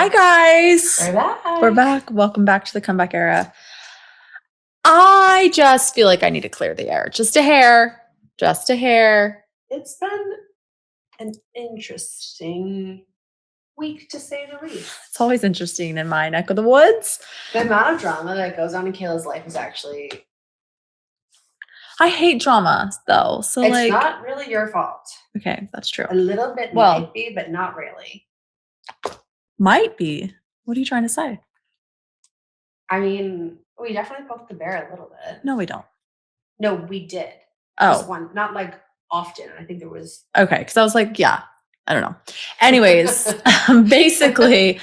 Hi, guys. We're We're back. Welcome back to the comeback era. I just feel like I need to clear the air. Just a hair. Just a hair. It's been an interesting week, to say the least. It's always interesting in my neck of the woods. The amount of drama that goes on in Kayla's life is actually... I hate drama, though. So, it's not really your fault. Okay, that's true. A little bit might be, but not really. Might be. What are you trying to say? I mean, we definitely poked the bear a little bit. No, we don't. No, we did. Oh. Just one. Not like often. I think there was... Okay, because I was like, yeah, I don't know. Anyways, basically,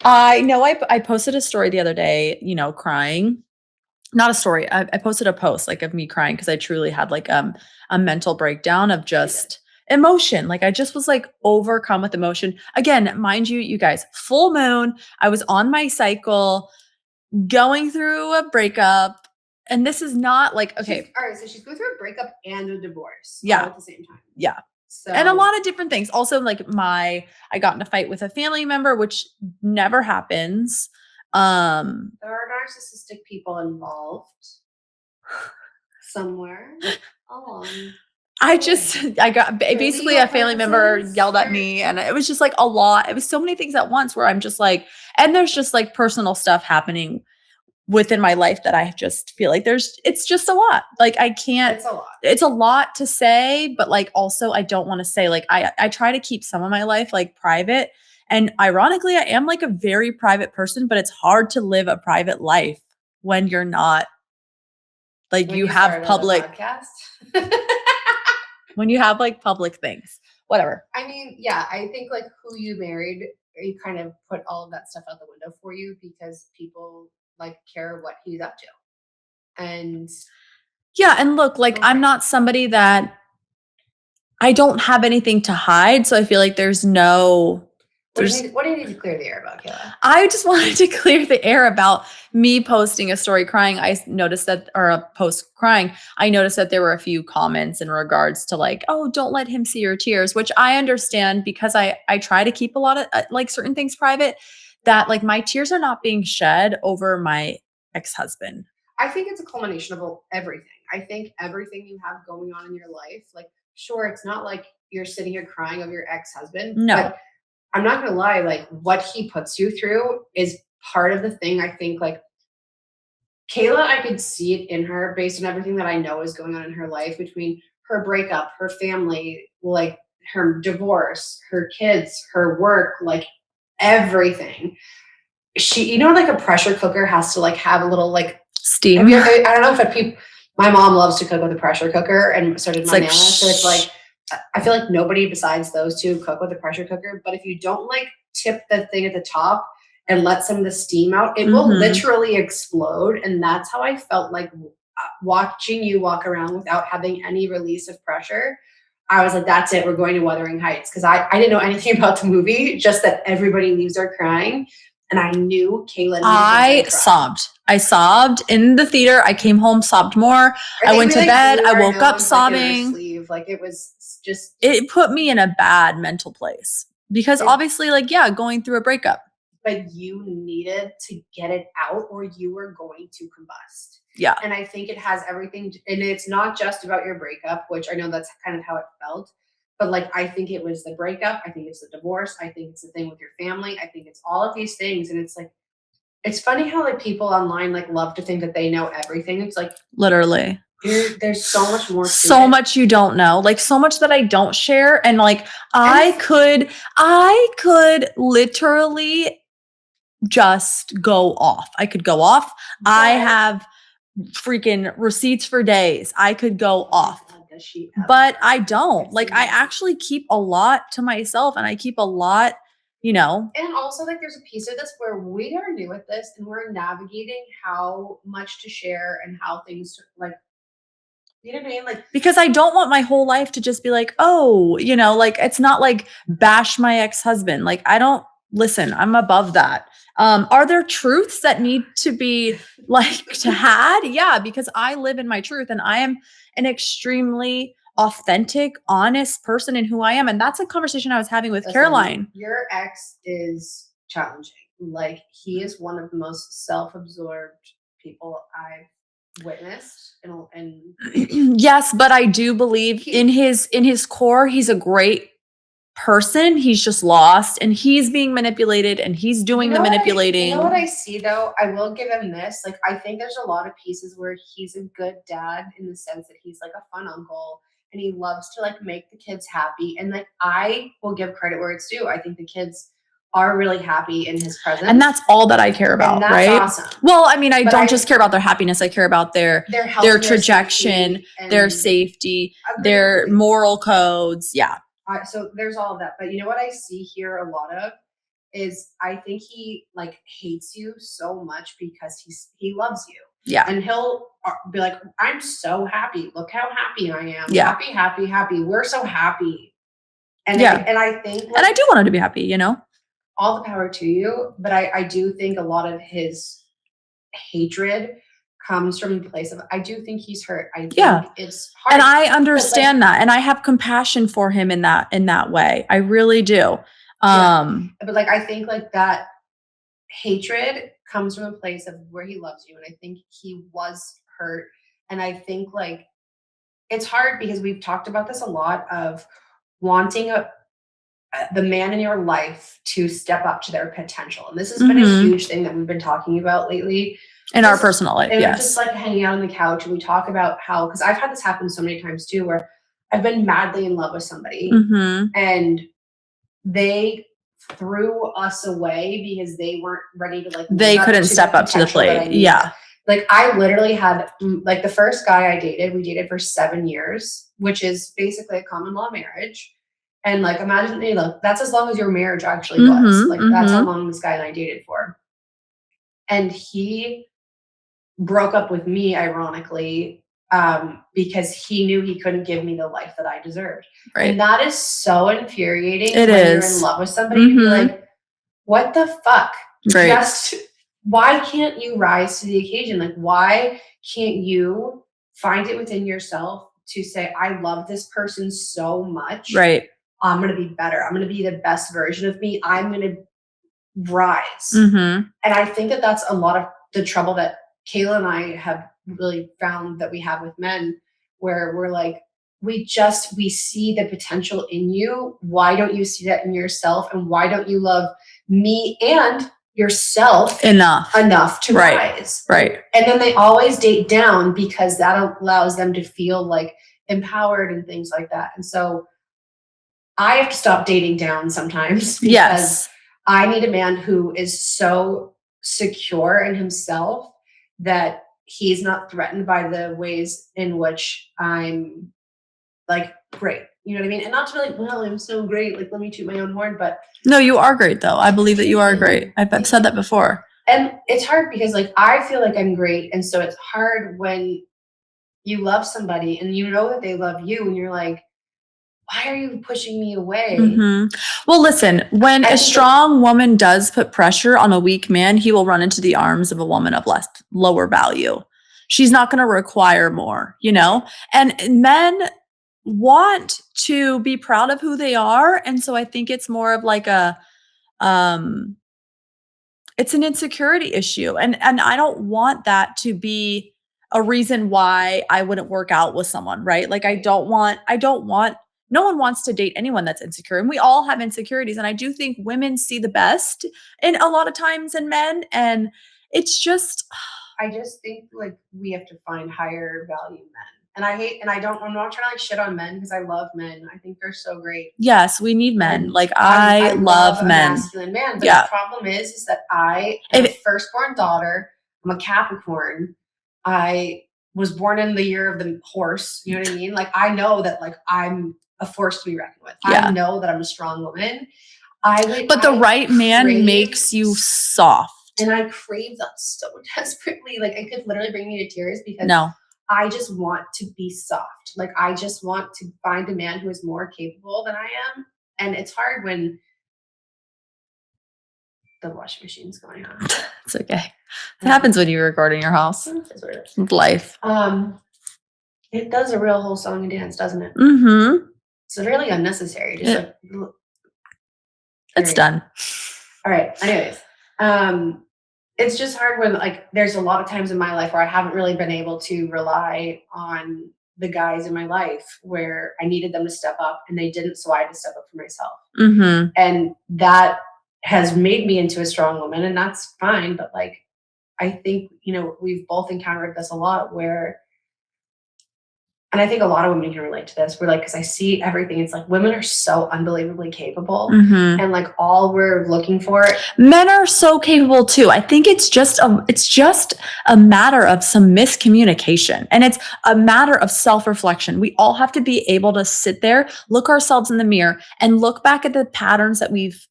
I know I posted a story the other day, crying. Not a story. I posted a post of me crying because I truly had a mental breakdown of just emotion. I just was overcome with emotion. Again, mind you, you guys, full moon. I was on my cycle, going through a breakup. And this is not okay. All right. So she's going through a breakup and a divorce. Yeah. All at the same time. Yeah. So. And a lot of different things. Also, I got in a fight with a family member, which never happens. There are narcissistic people involved somewhere along. I got basically a family member yelled at me, and it was just a lot. It was so many things at once where I'm just and there's just personal stuff happening within my life that I just feel it's just a lot. I can't, it's a lot to say, but also I don't want to say, I try to keep some of my life private. And ironically, I am a very private person, but it's hard to live a private life when you're not you have public when you have public things, whatever. I mean, yeah, I think who you married, you kind of put all of that stuff out the window for you because people care what he's up to. And yeah, and look, I'm not somebody that I don't have anything to hide, so I feel there's no. What do you need to clear the air about, Kayla? I just wanted to clear the air about me posting a story crying. I noticed that, or a post crying, I noticed that there were a few comments in regards to oh, don't let him see your tears, which I understand because I try to keep a lot of certain things private, that my tears are not being shed over my ex-husband. I think it's a culmination of everything. I think everything you have going on in your life, sure, it's not you're sitting here crying over your ex-husband. No. But I'm not going to lie, what he puts you through is part of the thing. I think Kayla, I could see it in her based on everything that I know is going on in her life, between her breakup, her family, her divorce, her kids, her work, everything. She, a pressure cooker has to have a little steam. I don't know if my mom loves to cook with a pressure cooker, and so did my nana. So it's I feel nobody besides those two cook with a pressure cooker. But if you don't tip the thing at the top and let some of the steam out, it will literally explode. And that's how I felt watching you walk around without having any release of pressure. I was that's it. We're going to Wuthering Heights. Because I didn't know anything about the movie, just that everybody leaves her crying. And I knew Kayla. I sobbed in the theater. I came home, sobbed more. I went to bed. I woke up sobbing. It was just. It put me in a bad mental place because obviously, going through a breakup. But you needed to get it out, or you were going to combust. Yeah. And I think it has everything, and it's not just about your breakup, which I know that's kind of how it felt. But I think it was the breakup. I think it's the divorce. I think it's the thing with your family. I think it's all of these things. And it's it's funny how people online love to think that they know everything. It's literally there's so much more. So much you don't know. So much that I don't share. And I could literally just go off. I could go off. But I have freaking receipts for days. I could go off. But I don't. I actually keep a lot to myself, and I keep a lot, And also, there's a piece of this where we are new at this, and we're navigating how much to share and how things, you know what I mean? Because I don't want my whole life to just be oh, it's not bash my ex-husband. I don't, listen, I'm above that. Are there truths that need to be to had? Yeah, because I live in my truth, and I am an extremely authentic, honest person in who I am. And that's a conversation I was having with Caroline. Your ex is challenging. Like, he is one of the most self-absorbed people I've witnessed, and Yes, but I do believe in his core, he's a great person. He's just lost and he's being manipulated and he's doing the manipulating. You know what I see though? I will give him this. Like, I think there's a lot of pieces where he's a good dad in the sense that he's like a fun uncle and he loves to like make the kids happy. And like, I will give credit where it's due. I think the kids are really happy in his presence. And that's all that I care about, and that's right? awesome. Well, I mean, I don't just care about their happiness. I care about their health, their trajectory, their safety, their moral codes. Yeah. So there's all of that. But you know what I see here a lot of is I think he like hates you so much because he loves you. Yeah. And he'll be like, I'm so happy. Look how happy I am. Yeah. Happy, happy, happy. We're so happy. And yeah. and I think like, and I do want him to be happy, you know? All the power to you. But I do think a lot of his hatred comes from a place of, I do think he's hurt. I think it's hard. And I understand that. And I have compassion for him in that way. I really do. But like, I think like that hatred comes from a place of where he loves you. And I think he was hurt. And I think like, it's hard because we've talked about this a lot of wanting the man in your life to step up to their potential. And this has been a huge thing that we've been talking about lately. In our personal life, and yes. Just like hanging out on the couch and we talk about how, because I've had this happen so many times too, where I've been madly in love with somebody and they threw us away because they weren't ready to like, they couldn't step up to the plate. Yeah. Like, I literally had like the first guy I dated, we dated for 7 years, which is basically a common law marriage. And like, imagine, you know, that's as long as your marriage actually was. Like, that's how long this guy and I dated for. And he broke up with me, ironically, because he knew he couldn't give me the life that I deserved. Right. And that is so infuriating when you're in love with somebody to be like, what the fuck? Right. Just why can't you rise to the occasion? Like, why can't you find it within yourself to say, I love this person so much. Right. I'm going to be better. I'm going to be the best version of me. I'm going to rise. And I think that that's a lot of the trouble that Kayla and I have really found that we have with men, where we're like, we see the potential in you. Why don't you see that in yourself? And why don't you love me and yourself enough to rise? Right. And then they always date down because that allows them to feel like empowered and things like that. And so I have to stop dating down sometimes because I need a man who is so secure in himself that he's not threatened by the ways in which I'm like great. You know what I mean? And not to be like, well, I'm so great. Like, let me toot my own horn. But no, you are great though. I believe that you are great. I've said that before. And it's hard because like, I feel like I'm great. And so it's hard when you love somebody and you know that they love you and you're like, why are you pushing me away? Well, listen, when a strong woman does put pressure on a weak man, he will run into the arms of a woman of lower value. She's not going to require more, you know? And men want to be proud of who they are. And so I think it's more of like it's an insecurity issue. And I don't want that to be a reason why I wouldn't work out with someone, right? Like, no one wants to date anyone that's insecure, and we all have insecurities. And I do think women see the best in a lot of times in men. And it's just, I just think like we have to find higher value men. And I'm not trying to like shit on men because I love men. I think they're so great. Yes, we need men. And like I love men. A masculine man. But the problem is that I am a firstborn daughter. I'm a Capricorn. I was born in the year of the horse. You know what I mean? Like, I know that like I'm a force to be reckoned with. I know that I'm a strong woman. But the right man makes you soft. And I crave that so desperately. Like, it could literally bring me to tears because I just want to be soft. Like, I just want to find a man who is more capable than I am. And it's hard when the washing machine's going on. It's okay. It happens when you record in your house. It's life. It does a real whole song and dance, doesn't it? It's really unnecessary. Just like it's done. All right. Anyways, it's just hard when like there's a lot of times in my life where I haven't really been able to rely on the guys in my life where I needed them to step up and they didn't, so I had to step up for myself. Mm-hmm. And that has made me into a strong woman, and that's fine. But like, I think, we've both encountered this a lot where, and I think a lot of women can relate to this. We're like, because I see everything. It's like women are so unbelievably capable, Mm-hmm. and like all we're looking for. Men are so capable too. I think it's just a matter of some miscommunication, and it's a matter of self-reflection. We all have to be able to sit there, look ourselves in the mirror, and look back at the patterns that we've,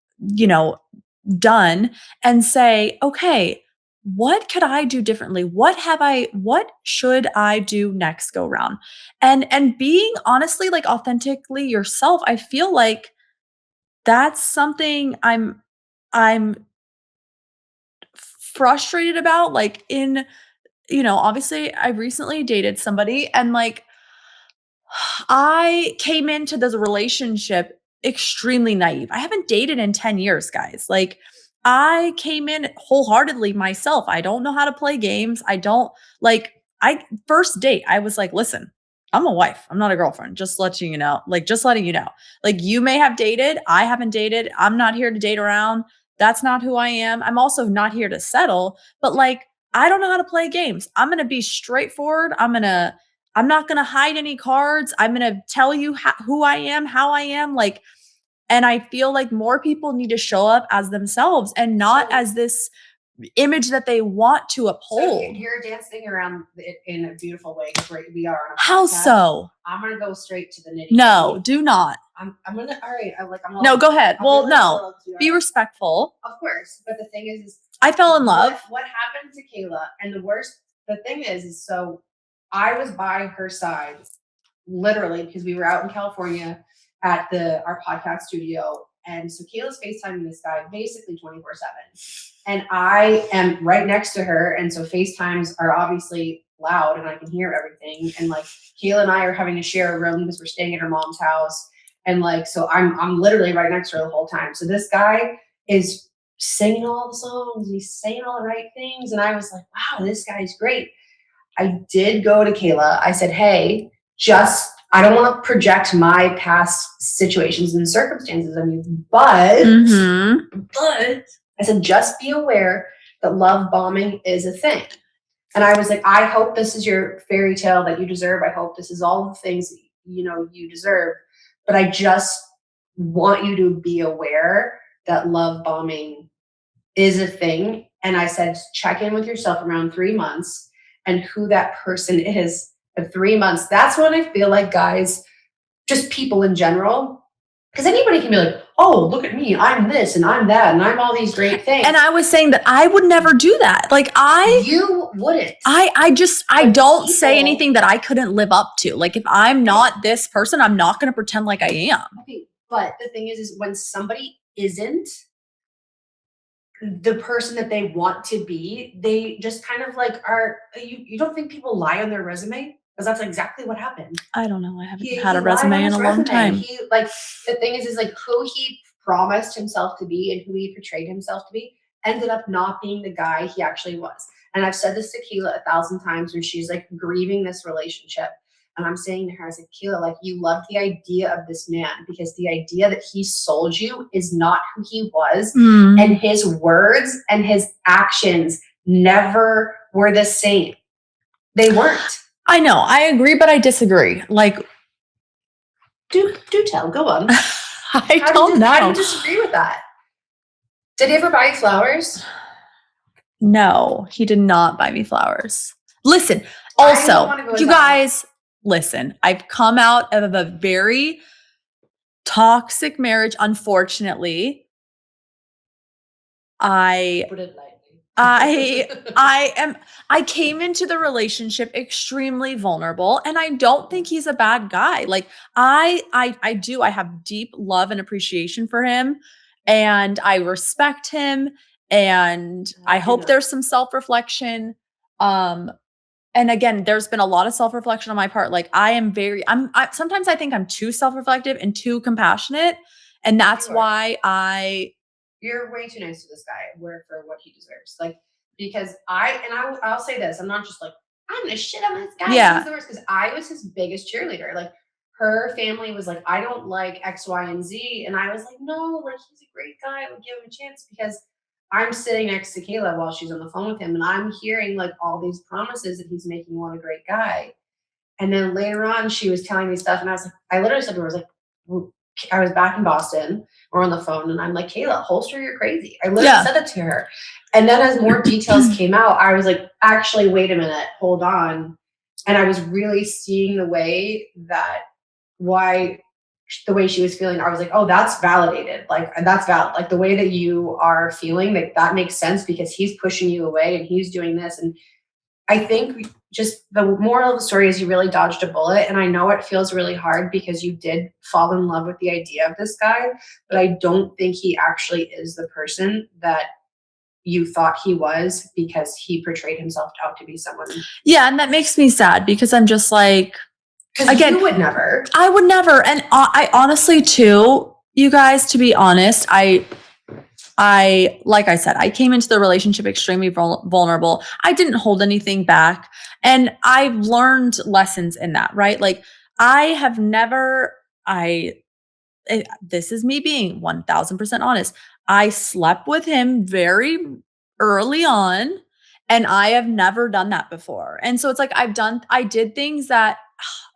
done, and say, okay, what could I do differently? What should I do next go round? And being honestly, like authentically yourself, I feel like that's something I'm frustrated about. Like obviously I recently dated somebody, and like I came into this relationship extremely naive. I haven't dated in 10 years, guys. Like, I came in wholeheartedly myself. I don't know how to play games. I don't like, first date, I was like, listen, I'm a wife. I'm not a girlfriend. Just letting you know. Like, just letting you know. Like, you may have dated. I haven't dated. I'm not here to date around. That's not who I am. I'm also not here to settle. But like, I don't know how to play games. I'm going to be straightforward. I'm not going to hide any cards. I'm going to tell you who I am, how I am. Like, and I feel like more people need to show up as themselves and not as this image that they want to uphold. So you're dancing around it in a beautiful way because we are on a podcast. How so? I'm gonna go straight to the nitty. No, do not. I'm gonna. All right. No, go ahead. Well, no, be respectful. Of course, but the thing is I fell in love. What happened to Kayla? And the thing is so I was by her side, literally, because we were out in California at our podcast studio. And so Kayla's FaceTiming this guy basically 24/7. And I am right next to her. And so FaceTimes are obviously loud and I can hear everything. And like Kayla and I are having to share a room because we're staying at her mom's house. And like, so I'm literally right next to her the whole time. So this guy is singing all the songs, he's saying all the right things. And I was like, wow, this guy's great. I did go to Kayla. I said, hey, I don't want to project my past situations and circumstances on you, but I said, just be aware that love bombing is a thing. And I was like, I hope this is your fairy tale that you deserve. I hope this is all the things you deserve. But I just want you to be aware that love bombing is a thing. And I said, check in with yourself around 3 months and who that person is at 3 months. That's when I feel like guys, just people in general, because anybody can be like, oh, look at me, I'm this and I'm that and I'm all these great things. And I was saying that I would never do that. Like you wouldn't. I don't say anything that I couldn't live up to. Like if I'm not this person, I'm not going to pretend like I am. Okay, but the thing is when somebody isn't the person that they want to be, they just kind of like are. You don't think people lie on their resume? Because that's exactly what happened. I don't know. I haven't had a resume in a long time. The thing is like who he promised himself to be and who he portrayed himself to be ended up not being the guy he actually was. And I've said this to Keela 1,000 times when she's like grieving this relationship. And I'm saying to her, I said, Keela, like you love the idea of this man because the idea that he sold you is not who he was. And his words and his actions never were the same. They weren't. I know. I agree, but I disagree. Like, do tell. Go on. I don't know. How do you disagree with that? Did he ever buy you flowers? No, he did not buy me flowers. Listen, also, you guys, listen, I've come out of a very toxic marriage, unfortunately. Put it lightly. I came into the relationship extremely vulnerable, and I don't think he's a bad guy. Like I have deep love and appreciation for him, and I respect him, and I hope there's some self-reflection. And again, there's been a lot of self-reflection on my part. Like sometimes I think I'm too self-reflective and too compassionate, and that's why you're way too nice to this guy for what he deserves. Like, because I'll say this, I'm not just like, I'm gonna shit on this guy. Yeah. He's the worst. Because I was his biggest cheerleader. Like, her family was like, I don't like X, Y, and Z. And I was like, no, like, he's a great guy. I would give him a chance, because I'm sitting next to Kayla while she's on the phone with him, and I'm hearing like all these promises that he's making what a great guy. And then later on, she was telling me stuff, and I was like, I literally said to her, I was like, I was back in Boston, we're on the phone, and I'm like, Kayla, holster, you're crazy. I literally said that to her. And then as more details came out, I was like, actually, wait a minute, hold on. And I was really seeing the way she was feeling. I was like, oh, that's validated. Like, that's valid. Like, the way that you are feeling, like, that makes sense, because he's pushing you away and he's doing this. And I think just the moral of the story is you really dodged a bullet. And I know it feels really hard because you did fall in love with the idea of this guy, but I don't think he actually is the person that you thought he was, because he portrayed himself out to be someone. Yeah. And that makes me sad, because I'm just like, again, you would never. I would never. And I honestly too, you guys, to be honest, like I said, I came into the relationship extremely vulnerable. I didn't hold anything back. And I've learned lessons in that, right? Like, this is me being 1000% honest. I slept with him very early on, and I have never done that before. And so it's like, I did things that,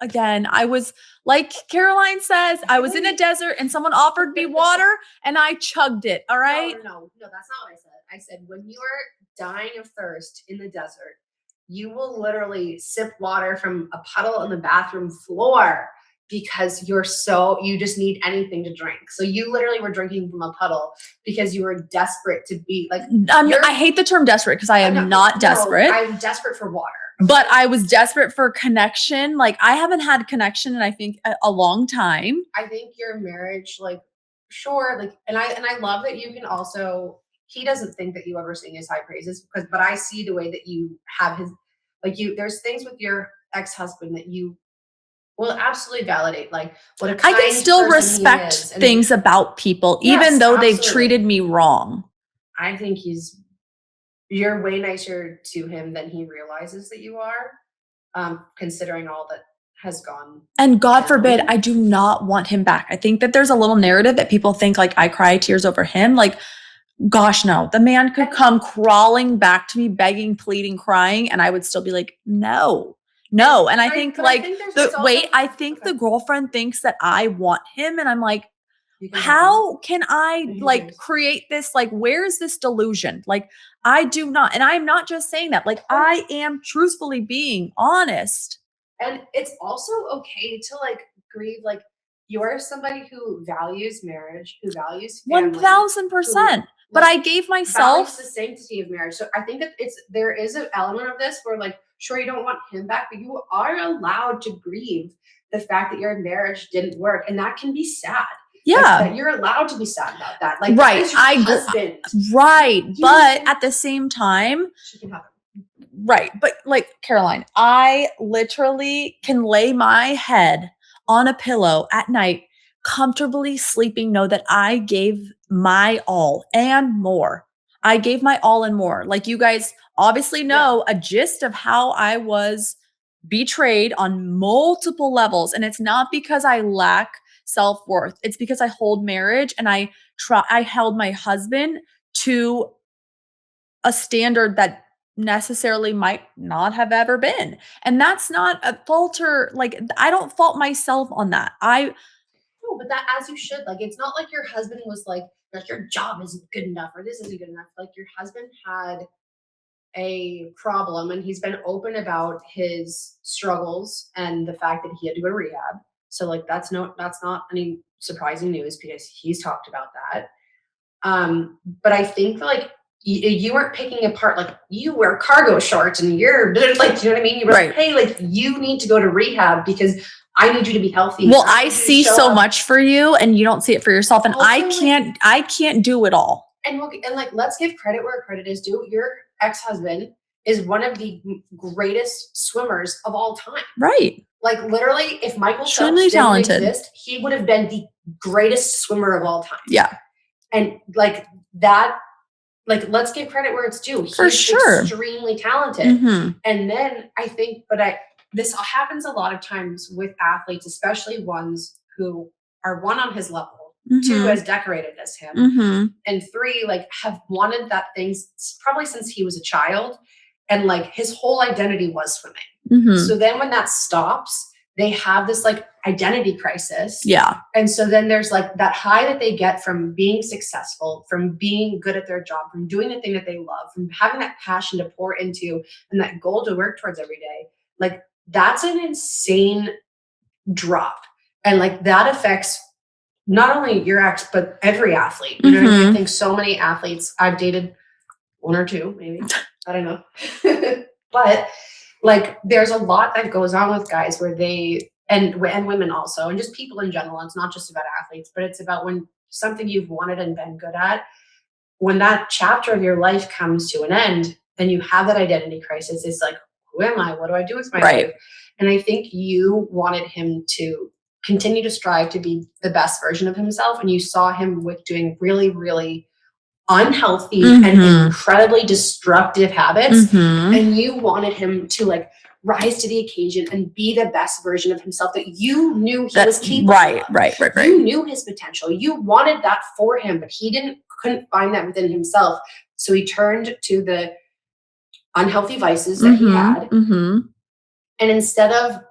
again, I was, like Caroline says, I was in a desert and someone offered me water and I chugged it. All right. No, that's not what I said. I said, when you are dying of thirst in the desert, you will literally sip water from a puddle on the bathroom floor, because you just need anything to drink. So you literally were drinking from a puddle because you were desperate to be like, I hate the term desperate, because I am not desperate. I'm desperate for water. But I was desperate for connection. Like, I haven't had connection in, I think, a long time. I think your marriage, like, sure, like, and I love that you can also, he doesn't think that you ever sing his high praises, but I see the way that you have his, like, there's things with your ex-husband that you will absolutely validate, like, what a kind I can still person respect he is. things about people, even though they've treated me wrong. I think you're way nicer to him than he realizes that you are, considering all that has gone. And God forbid, I do not want him back. I think that there's a little narrative that people think like I cry tears over him. Like, gosh, no, the man could come crawling back to me, begging, pleading, crying, and I would still be like, no. And I think the girlfriend thinks that I want him. And I'm like, how can I like create this? Like, where's this delusion? Like, I do not. And I'm not just saying that, like, I am truthfully being honest. And it's also okay to like grieve. Like, you're somebody who values marriage, who values family, 1000%. But I gave myself the sanctity of marriage. So I think that there is an element of this where, like, sure, you don't want him back, but you are allowed to grieve the fact that your marriage didn't work. And that can be sad. Yeah. Like, you're allowed to be sad about that. Like, right. Right. But at the same time, right. But like, Caroline, I literally can lay my head on a pillow at night, comfortably sleeping, know that I gave my all and more. I gave my all and more. Like, you guys obviously know a gist of how I was betrayed on multiple levels. And it's not because I lack self-worth. It's because I hold marriage, and I held my husband to a standard that necessarily might not have ever been. And that's not a falter. Like, I don't fault myself on that. No, but that, as you should. Like, it's not like your husband was like, that your job isn't good enough or this isn't good enough. Like, your husband had a problem, and he's been open about his struggles and the fact that he had to go to rehab. So, like, that's not any surprising news, because he's talked about that. But I think, like, you weren't picking apart, like, you wear cargo shorts and you're like, you know what I mean? You were like, hey, like, you need to go to rehab because I need you to be healthy. Well, I see so much for you, and you don't see it for yourself. And also, I can't do it all. And like, let's give credit where credit is due. Your ex-husband is one of the greatest swimmers of all time. Right. Like, literally, if Michael Phelps didn't exist, he would have been the greatest swimmer of all time. Yeah. And like that, like, let's give credit where it's due. For He's sure. extremely talented. Mhm. And then I think, this happens a lot of times with athletes, especially ones who are one on his level, two Mhm. as decorated as him, Mhm. and three like have wanted that thing probably since he was a child, and like his whole identity was swimming. So Mhm. then when that stops, they have this like identity crisis. Yeah. And so then there's like that high that they get from being successful, from being good at their job, from doing the thing that they love, from having that passion to pour into and that goal to work towards every day. Like that's an insane drop. And like that affects not only your ex, but every athlete. You know what I mean? I Mhm. think so many athletes, I've dated one or two, maybe. I don't know. But like there's a lot that goes on with guys where they and women also, and just people in general. It's not just about athletes, but it's about when something you've wanted and been good at, when that chapter of your life comes to an end and you have that identity crisis, it's like, who am I? What do I do with my life? And I think you wanted him to continue to strive to be the best version of himself. And you saw him with doing really, really unhealthy and incredibly destructive habits. And you wanted him to like rise to the occasion and be the best version of himself that you knew he was capable of. Right. You knew his potential. You wanted that for him, but he couldn't find that within himself. So he turned to the unhealthy vices that he had. And instead of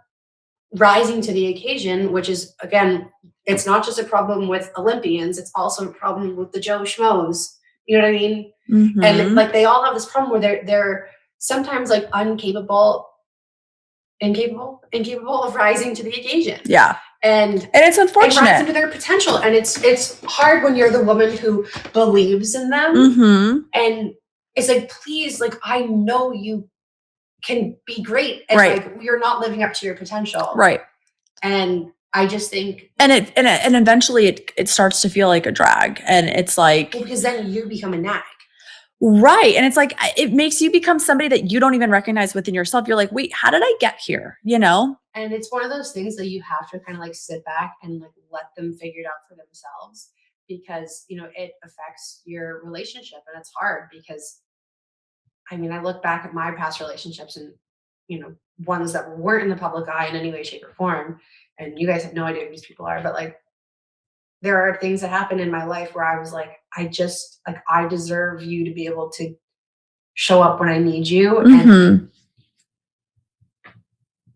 rising to the occasion, which is, again, it's not just a problem with Olympians, it's also a problem with the Joe Schmoes. You know what I mean? And like they all have this problem where they're sometimes like incapable of rising to the occasion. Yeah. And it's unfortunate. And rising to their potential. And it's hard when you're the woman who believes in them. And it's like, please, like I know you can be great, and like you're not living up to your potential. Right. And I just think and eventually it starts to feel like a drag, and it's like, well, because then you become a nag. Right. And it's like, it makes you become somebody that you don't even recognize within yourself. You're like, wait, how did I get here? You know? And it's one of those things that you have to kind of like sit back and like let them figure it out for themselves, because, you know, it affects your relationship. And it's hard because, I mean, I look back at my past relationships and, you know, ones that weren't in the public eye in any way, shape, or form. And you guys have no idea who these people are, but like, there are things that happened in my life where I was like, I deserve you to be able to show up when I need you. And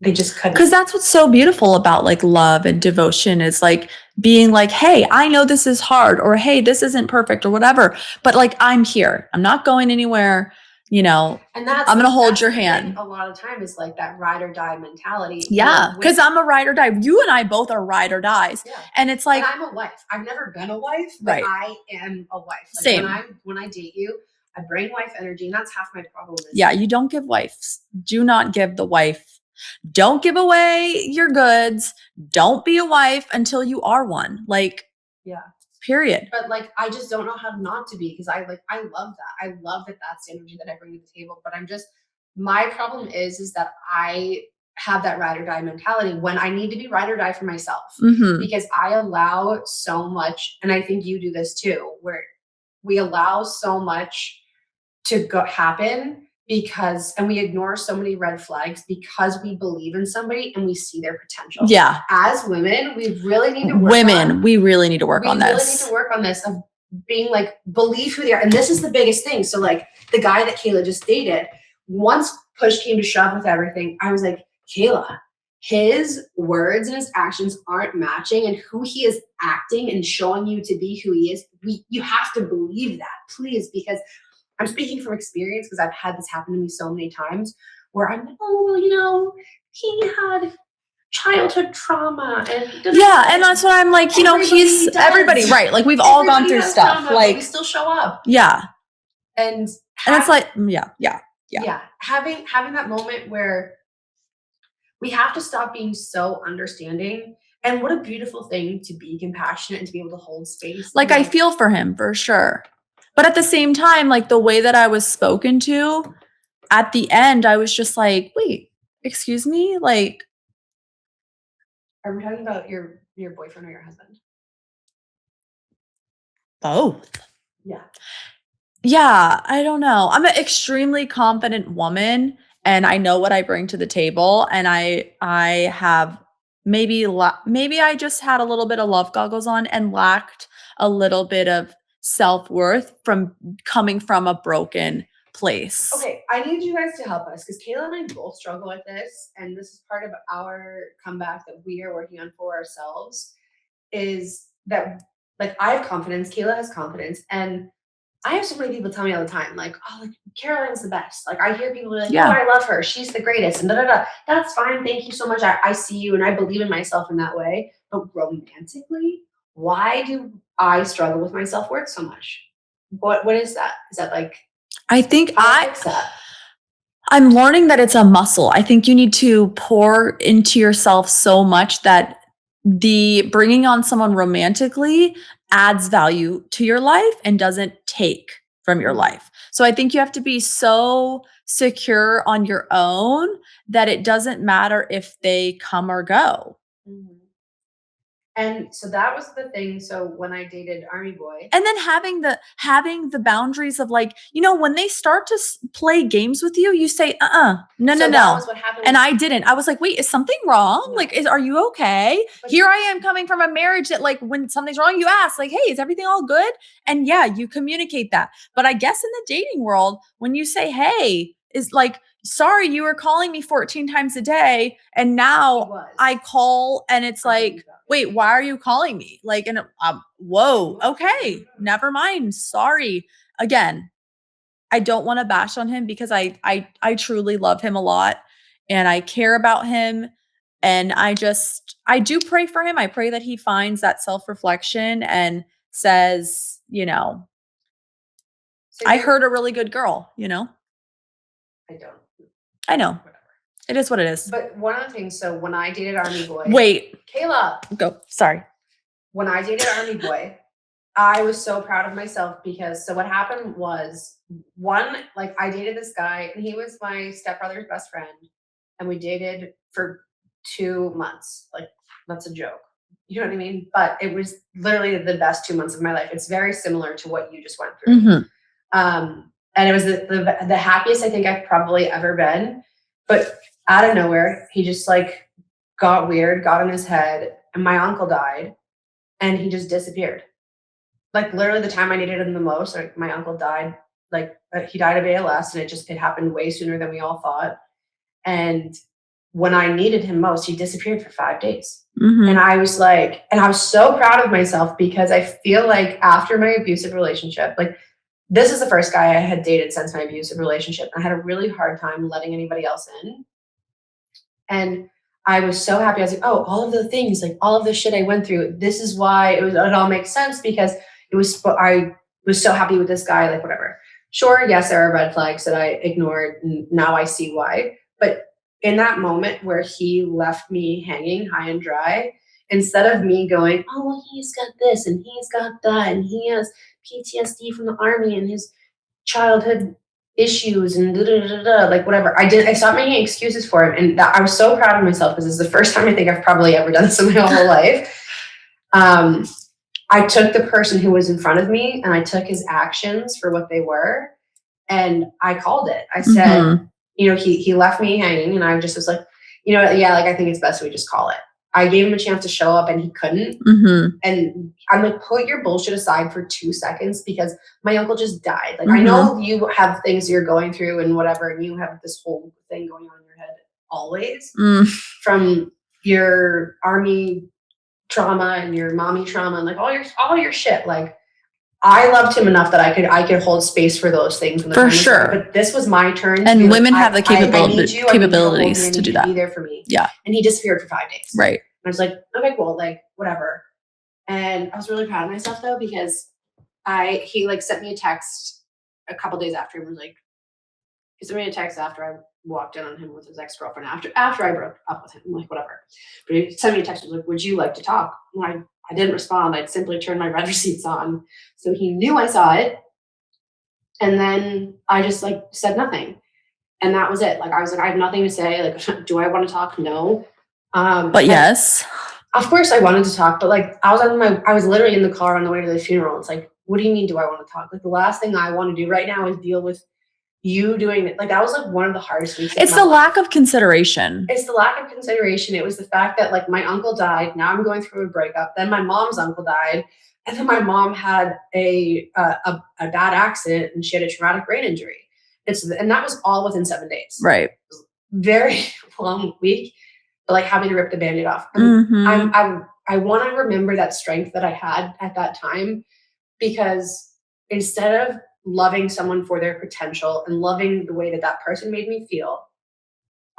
they just couldn't. Because that's what's so beautiful about like love and devotion is like being like, hey, I know this is hard, or hey, this isn't perfect, or whatever, but like I'm here. I'm not going anywhere. You know, and I'm going to hold your hand. A lot of time is like that ride or die mentality. Yeah. Because I'm a ride or die. You and I both are ride or dies. Yeah. And it's like, and I'm a wife. I've never been a wife, but I am a wife. Like Same. When I date you, I bring wife energy, and that's half my problem. Yeah. You don't give wives. Do not give the wife. Don't give away your goods. Don't be a wife until you are one. Like, yeah. Period. But like, I just don't know how not to be, because I love that. I love that that's the energy that I bring to the table. But my problem is that I have that ride or die mentality when I need to be ride or die for myself, because I allow so much. And I think you do this too, where we allow so much to happen and we ignore so many red flags because we believe in somebody and we see their potential. Yeah. As women, we really need to work we really need to work on this. We really need to work on this of being like, believe who they are. And this is the biggest thing. So like the guy that Kayla just dated, once push came to shove with everything, I was like, Kayla, his words and his actions aren't matching, and who he is acting and showing you to be who he is. You have to believe that, please, because I'm speaking from experience, because I've had this happen to me so many times where I'm like, oh, well, you know, he had childhood trauma and and that's what I'm like, you know, everybody, right? Like we've all gone through stuff, trauma, like but we still show up. Yeah. And it's like, yeah. Having that moment where we have to stop being so understanding. And what a beautiful thing to be compassionate and to be able to hold space. Like I feel for him for sure. But at the same time, like the way that I was spoken to at the end, I was just like, wait, excuse me? Like, are we talking about your boyfriend or your husband? Both. Yeah. Yeah, I don't know. I'm an extremely confident woman, and I know what I bring to the table, and I have maybe I just had a little bit of love goggles on and lacked a little bit of self-worth from coming from a broken place. Okay, I need you guys to help us because Kayla and I both struggle with this, and this is part of our comeback that we are working on for ourselves. Is that like I have confidence, Kayla has confidence, and I have so many people tell me all the time, like, oh, like Caroline's the best. Like I hear people be like, oh, Yeah. I love her, she's the greatest, and da da da. That's fine, thank you so much. I see you, and I believe in myself in that way. But romantically, why do I struggle with my self worth so much? What is that? Is that like I think how do I fix that? I'm learning that it's a muscle. I think you need to pour into yourself so much that the bringing on someone romantically adds value to your life and doesn't take from your life. So I think you have to be so secure on your own that it doesn't matter if they come or go. Mhm. And so that was the thing. So when I dated Army Boy, And then having the boundaries of like, when they start to play games with you, you say, no, so no, that no. was what happened. And I didn't. I was like, wait, is something wrong? No. Like, are you okay? But Here I am coming from a marriage that like when something's wrong, you ask like, hey, is everything all good? And yeah, you communicate that. But I guess in the dating world, when you say, hey, is like, sorry, you were calling me 14 times a day. And he now was. I call and it's I believe like, that. wait, why are you calling me? Like, and whoa, okay, never mind. Sorry. Again, I don't want to bash on him because I truly love him a lot and I care about him. And I do pray for him. I pray that he finds that self-reflection and says, So I heard a really good girl, I don't. I know. Whatever. It is what it is. But one of the things, so when I dated Army Boy, Wait, Kayla, go. Sorry. when I dated Army Boy, I was so proud of myself because so what happened was like I dated this guy and he was my stepbrother's best friend and we dated for 2 months. Like that's a joke. You know what I mean? But it was literally the best 2 months of my life. It's very similar to what you just went through. Mm-hmm. And it was the happiest I think I've probably ever been. But out of nowhere, he just like got weird, got in his head, and my uncle died, and he just disappeared. Like literally the time I needed him the most, like my uncle died. Like he died of ALS, and it happened way sooner than we all thought. And when I needed him most, he disappeared for 5 days. Mm-hmm. And I was like, and I was so proud of myself because I feel like after my abusive relationship, like this is the first guy I had dated since my abusive relationship. I had a really hard time letting anybody else in. And I was so happy. I was like, oh, all of the things, like all of the shit I went through, this is why it all makes sense because I was so happy with this guy, like whatever. Sure, yes, there are red flags that I ignored and now I see why. But in that moment where he left me hanging high and dry, instead of me going, oh, well, he's got this and he's got that and he has PTSD from the army and his childhood issues and like whatever. I stopped making excuses for him. And I was so proud of myself because this is the first time I think I've probably ever done this in my whole life. I took the person who was in front of me and I took his actions for what they were. And I called it. I said, he left me hanging and I just was like, yeah, like I think it's best we just call it. I gave him a chance to show up and he couldn't. Mm-hmm. And I'm like, put your bullshit aside for 2 seconds because my uncle just died. Like, I know you have things you're going through and whatever, and you have this whole thing going on in your head always from your army trauma and your mommy trauma and like all your shit. Like, I loved him enough that I could hold space for those things. For sure. But this was my turn. And women have the capabilities to do that. Be there for me. Yeah. And he disappeared for 5 days. Right. And I was like, okay, cool. Like, whatever. And I was really proud of myself though, because he like sent me a text a couple days after and was like, he sent me a text after I walked in on him with his ex-girlfriend after I broke up with him. I'm like, whatever. But he sent me a text and was like, would you like to talk? And I didn't respond. I'd simply turned my red receipts on. So he knew I saw it. And then I just like said nothing. And that was it. Like, I was like, I have nothing to say. Like, do I want to talk? No. But yes. Of course I wanted to talk, but like I was literally in the car on the way to the funeral. It's like what do you mean, do I want to talk? Like, the last thing I want to do right now is deal with you doing it. Like, that was like one of the hardest weeks. It's the lack of consideration. It's the lack of consideration. It was the fact that like my uncle died. Now I'm going through a breakup. Then my mom's uncle died. And then my mom had a bad accident and she had a traumatic brain injury. And that was all within 7 days. Right. Very long week, but like having to rip the Band-Aid off. I want to remember that strength that I had at that time, because instead of loving someone for their potential and loving the way that that person made me feel,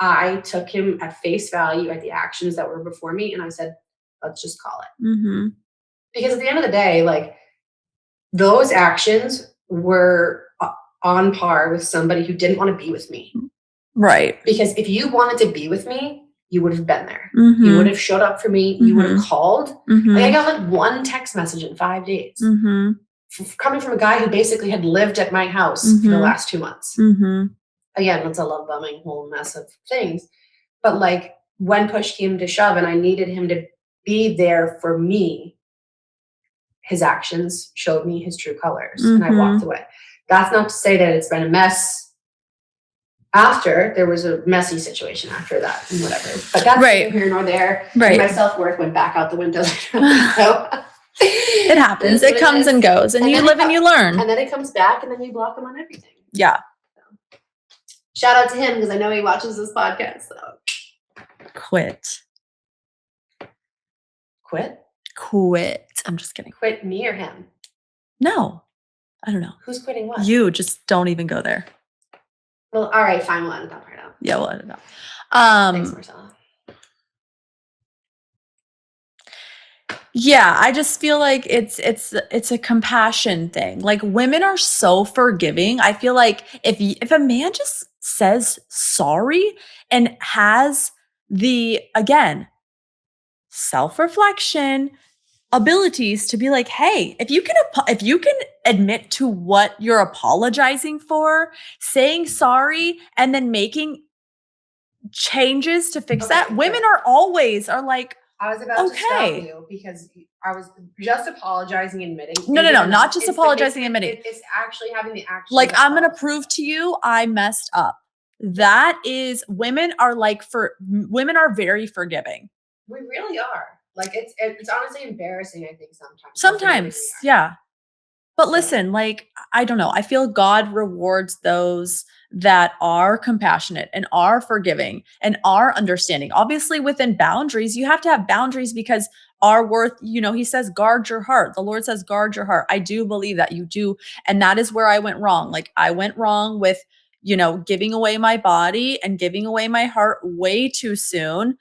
I took him at face value at the actions that were before me. And I said, let's just call it. Because at the end of the day, like, those actions were on par with somebody who didn't want to be with me. Right. Because if you wanted to be with me, you would have been there. You would have showed up for me. You would have called. Like, I got like one text message in 5 days. Coming from a guy who basically had lived at my house for the last 2 months. Again, it's a love bombing whole mess of things. But like, when push came to shove and I needed him to be there for me, his actions showed me his true colors, and I walked away. That's not to say that it's been a mess after. There was a messy situation after that and whatever. But that's neither here nor there. Right. My self-worth went back out the window. So it happens. It comes and goes, and you live and you learn. And then it comes back, and then you block him on everything. Yeah. So, shout out to him, because I know he watches this podcast. So. Quit. I'm just kidding. Quit me or him? No. I don't know. Who's quitting what? You. Just don't even go there. Well, all right, fine. We'll edit that part out. Yeah, we'll edit it out. Thanks, Marcella. Yeah, I just feel like it's a compassion thing. Like, women are so forgiving. I feel like if a man just says sorry and has the, again, self-reflection abilities to be like, hey, if you can admit to what you're apologizing for, saying sorry, and then making changes to fix that, women are like, I was about to stop you, because I was just apologizing and admitting. No, not just apologizing and admitting. It's actually having the action. Like, I'm going to prove to you I messed up. That is, women are very forgiving. We really are. Like, it's honestly embarrassing, I think, sometimes. Sometimes, yeah. But listen, like, I don't know. I feel God rewards those that are compassionate and are forgiving and are understanding. Obviously, within boundaries, you have to have boundaries, because our worth, he says, guard your heart. The Lord says, guard your heart. I do believe that you do. And that is where I went wrong. Like, I went wrong with, giving away my body and giving away my heart way too soon.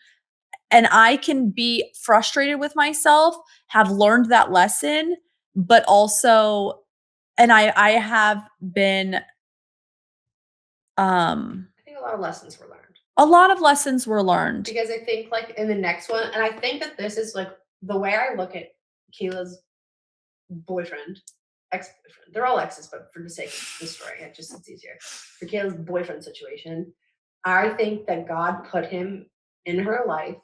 And I can be frustrated with myself, have learned that lesson, but also, and I have been, I think a lot of lessons were learned. A lot of lessons were learned. Because I think, like, in the next one, and I think that this is like the way I look at Kayla's boyfriend, ex-boyfriend. They're all exes, but for the sake of the story, it's easier. For Kayla's boyfriend situation, I think that God put him in her life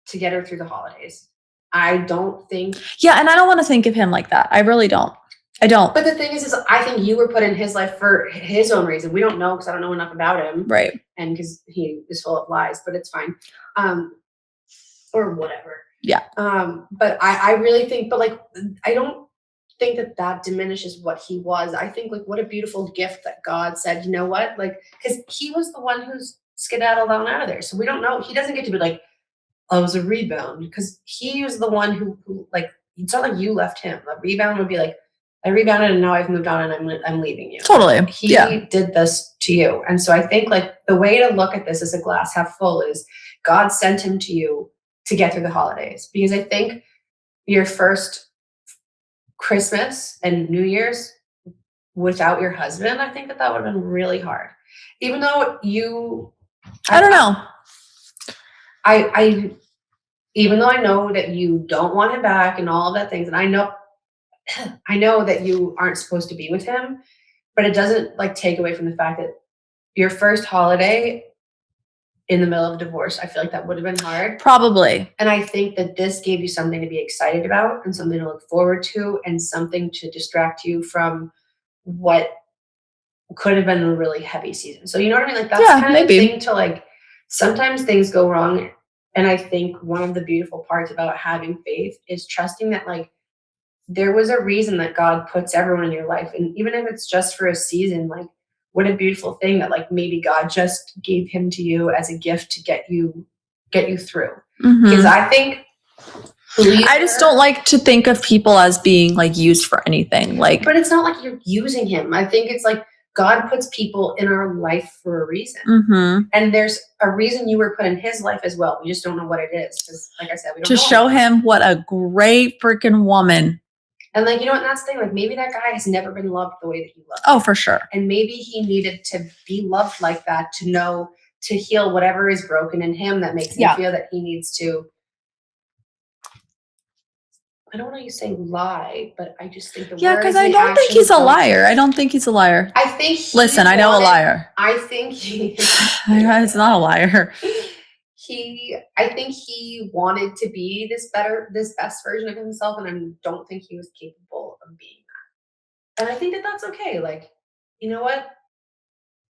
to get her through the holidays. I don't think. Yeah, and I don't want to think of him like that. I really don't. I don't. But the thing is I think you were put in his life for his own reason. We don't know, because I don't know enough about him. Right. And because he is full of lies, but it's fine. Or whatever. Yeah. But I really think, but like, I don't think that diminishes what he was. I think, like, what a beautiful gift that God said, you know what? Like, because he was the one who's skedaddled on out of there. So we don't know. He doesn't get to be like, oh, it was a rebound, because he was the one who like, it's not like you left him. The rebound would be like, I rebounded and now I've moved on and I'm leaving you. Totally. He did this to you. And so I think, like, the way to look at this as a glass half full is God sent him to you to get through the holidays. Because I think your first Christmas and New Year's without your husband, I think that would have been really hard. Even though I don't know. Even though I know that you don't want him back and all of that things, and I know that you aren't supposed to be with him, but it doesn't, like, take away from the fact that your first holiday in the middle of divorce, I feel like that would have been hard. Probably. And I think that this gave you something to be excited about and something to look forward to and something to distract you from what could have been a really heavy season. So you know what I mean? Like that's kind of the thing to like, sometimes things go wrong. And I think one of the beautiful parts about having faith is trusting that like there was a reason that God puts everyone in your life. And even if it's just for a season, like what a beautiful thing that like maybe God just gave him to you as a gift to get you through. Because I think I just don't like to think of people as being like used for anything. Like, but it's not like you're using him. I think it's like God puts people in our life for a reason. And there's a reason you were put in his life as well. We just don't know what it is. Because like I said, we don't know. To show him what a great freaking woman. And like, you know what, that's the thing. Like maybe that guy has never been loved the way that he loved. Oh, for sure. And maybe he needed to be loved like that to know, to heal whatever is broken in him that makes him feel that he needs to. I don't want to say lie, but I just think because I don't think he's a liar. I don't think he's a liar. I think listen, I know a liar. I think he it's not a liar. I think he wanted to be this best version of himself, and I don't think he was capable of being that. And I think that that's okay. Like, you know what?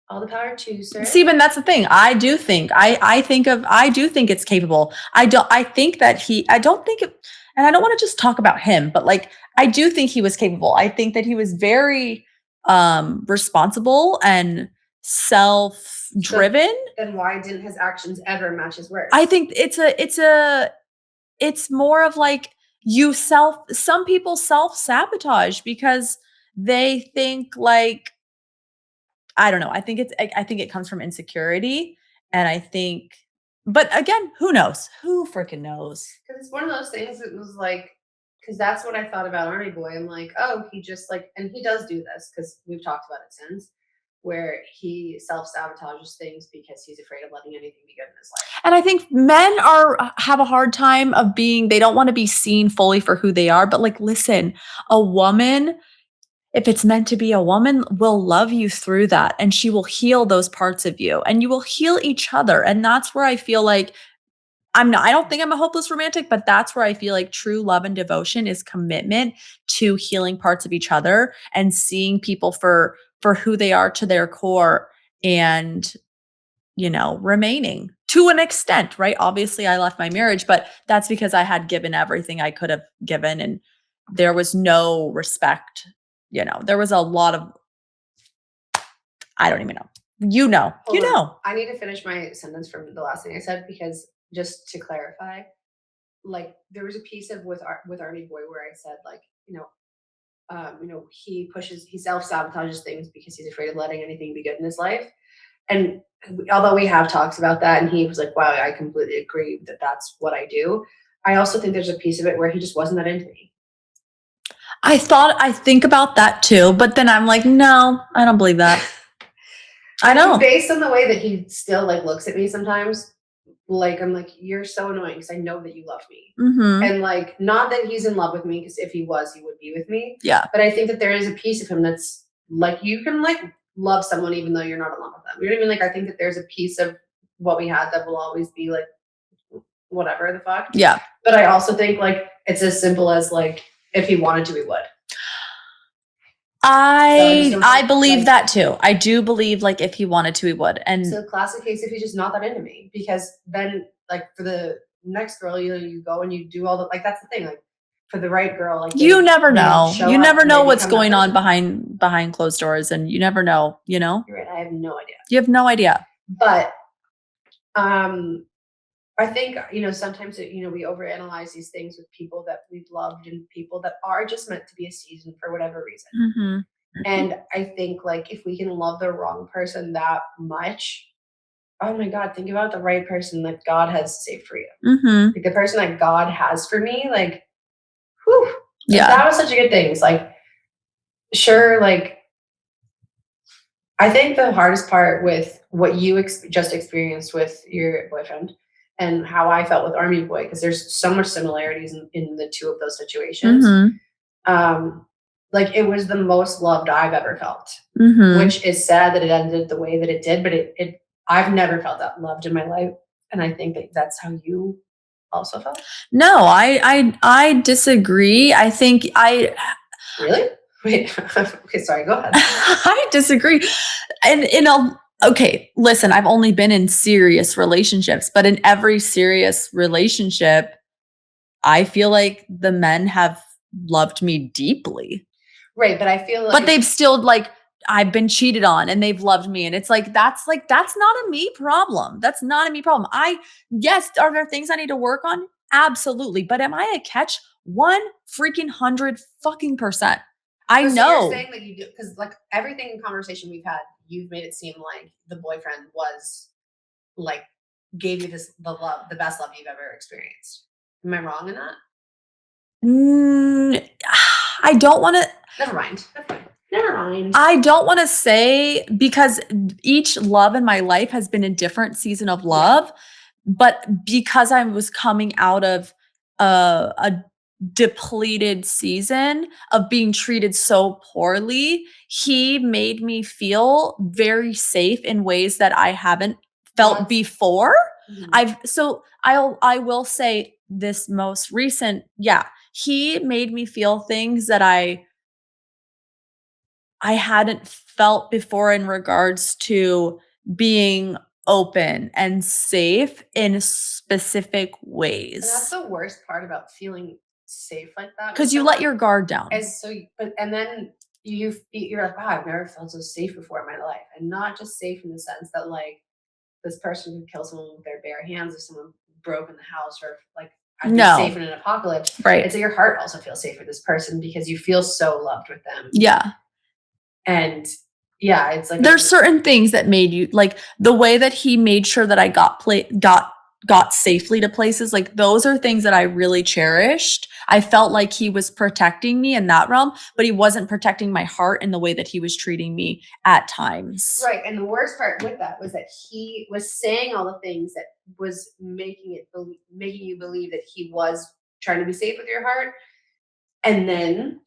All the power to you, sir. See, but that's the thing. I do think it's capable. I don't think it, and I don't want to just talk about him, but like, I do think he was capable. I think that he was very responsible and self-driven. So then why didn't his actions ever match his words? I think it's more of like some people self-sabotage because they think like, I don't know. I think it comes from insecurity. And I think, but again, who knows? Who freaking knows? Because it's one of those things that was like, because that's what I thought about Army Boy. I'm like, oh, he just like, and he does do this because we've talked about it since, where he self-sabotages things because he's afraid of letting anything be good in his life. And I think men have a hard time of they don't want to be seen fully for who they are. But like, listen, a woman, if it's meant to be, a woman will love you through that, and she will heal those parts of you, and you will heal each other. And that's where I feel like I don't think I'm a hopeless romantic, but that's where I feel like true love and devotion is commitment to healing parts of each other and seeing people for who they are to their core, and, you know, remaining to an extent, right? Obviously I left my marriage, but that's because I had given everything I could have given, and there was no respect. You know, there was a lot of, I don't even know. Hold on. I need to finish my sentence from the last thing I said, because just to clarify, like there was a piece of with Army Boy where I said like, he self-sabotages things because he's afraid of letting anything be good in his life. And although we have talks about that, and he was like, wow, I completely agree that that's what I do. I also think there's a piece of it where he just wasn't that into me. I think about that too, but then I'm like, no, I don't believe that. I don't. Based on the way that he still like looks at me sometimes, like I'm like, you're so annoying because I know that you love me. And like, not that he's in love with me, because if he was, he would be with me. Yeah. But I think that there is a piece of him that's like, you can like love someone even though you're not in love with them. You know what I mean? Like, I think that there's a piece of what we had that will always be like, whatever the fuck. Yeah. But I also think like, it's as simple as like, if he wanted to, he would. I believe that too. I do believe like if he wanted to, he would. And so classic case, if he's just not that into me, because then like for the next girl, you go and you do all the, like, that's the thing. Like for the right girl, like you never know. You never know what's going on behind closed doors, and you never know, you know? You're right. I have no idea. You have no idea. But I think, sometimes, we overanalyze these things with people that we've loved and people that are just meant to be a season for whatever reason. And I think like, if we can love the wrong person that much, oh my God, think about the right person that God has saved for you. Like the person that God has for me, like, whew, yeah, that was such a good thing. It's like, sure. Like, I think the hardest part with what you just experienced with your boyfriend and how I felt with Army Boy, because there's so much similarities in the two of those situations. Like it was the most loved I've ever felt, which is sad that it ended the way that it did. But I've never felt that loved in my life. And I think that that's how you also felt. No, I disagree. I think Really? Wait, okay, sorry, go ahead. I disagree. And okay, listen, I've only been in serious relationships, but in every serious relationship, I feel like the men have loved me deeply. Right, but I feel like But they've still like I've been cheated on and they've loved me. And it's like that's not a me problem. That's not a me problem. Yes, are there things I need to work on? Absolutely. But am I a catch? 100 fucking percent. I so know. you're saying that you do, because like everything in conversation we've had, you've made it seem like the boyfriend was like gave you the best love you've ever experienced. Am I wrong in that? I don't want to. Never mind. Never mind. I don't want to say because each love in my life has been a different season of love, but because I was coming out of a depleted season of being treated so poorly, he made me feel very safe in ways that I haven't felt before. I will say this most recent, he made me feel things that I hadn't felt before in regards to being open and safe in specific ways. And that's the worst part about feeling safe like that. Because you let your guard down. And then you're like, wow, I've never felt so safe before in my life. And not just safe in the sense that like this person could kill someone with their bare hands if someone broke in the house, or like I'd be safe in an apocalypse. Right. And so your heart also feels safe with this person because you feel so loved with them. Yeah. And yeah, it's like there's certain things that made you like the way that he made sure that I got safely to places. Like those are things that I really cherished. I felt like he was protecting me in that realm, but he wasn't protecting my heart in the way that he was treating me at times. Right. And the worst part with that was that he was saying all the things that was making you believe that he was trying to be safe with your heart. And then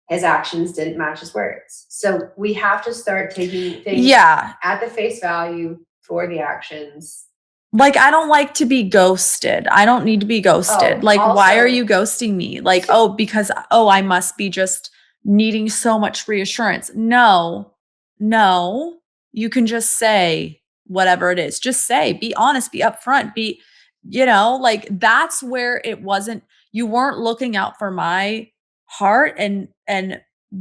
his actions didn't match his words. So we have to start taking things at the face value for the actions. Like, I don't like to be ghosted. I don't need to be ghosted. Why are you ghosting me? Like, because I must be just needing so much reassurance. No, you can just say whatever it is. Just say, be honest, be upfront, that's where it wasn't, you weren't looking out for my heart and